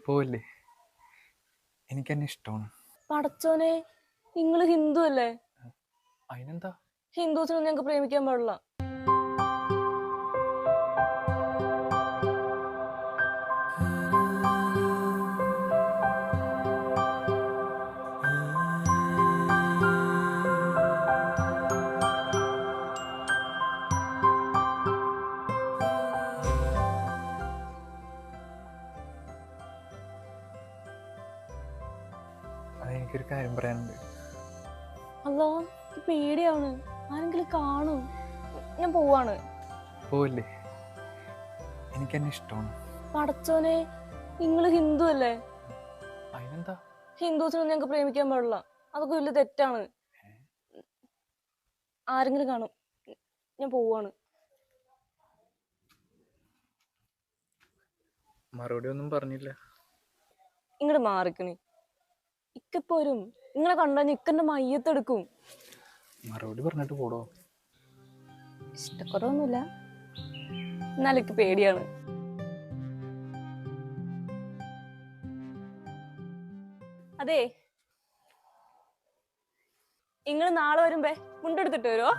പോവല്ലേ? എനിക്കെന്നെ ഇഷ്ടമാണ്. പടച്ചോനെ, നിങ്ങള് ഹിന്ദു അല്ലേ? അതിനെന്താ? ഹിന്ദുസിനൊന്നും ഞങ്ങൾക്ക് പ്രേമിക്കാൻ പാടില്ല. അതെനിക്കൊരു കാര്യം പറയാനുണ്ട്. അല്ലോ, പേടിയാണ്. ആരെങ്കിലും കാണും. ഞാൻ പോവാണ്. പോവല്ലേ? എനിക്കെന്നെ ഇഷ്ടമാണ്. പടച്ചോനെ, നിങ്ങള് ഹിന്ദു അല്ലേ? അതിനെന്താ? ഹിന്ദുസിനൊന്നും ഞങ്ങൾക്ക് പ്രേമിക്കാൻ പാടില്ല. അതൊക്കെ വലിയ തെറ്റാണ്. ആരെങ്കിലും കാണും. ഞാൻ പോവാണ്. മറുപടി ഒന്നും പറഞ്ഞില്ല. ഇങ്ങോട്ട് മാറിക്കണി. ഇക്കപ്പോരും നിങ്ങളെ കണ്ടാൽ ഇക്കന്റെ മയ്യത്തെടുക്കും. മറുപടി പറഞ്ഞിട്ട് പോടോ. ഇഷ്ടക്കുറവൊന്നുമില്ല, എന്നാലും എനിക്ക് പേടിയാണ്. അതെ, നിങ്ങൾ നാളെ വരുമ്പേ മുണ്ടെടുത്തിട്ട് വരുമോ?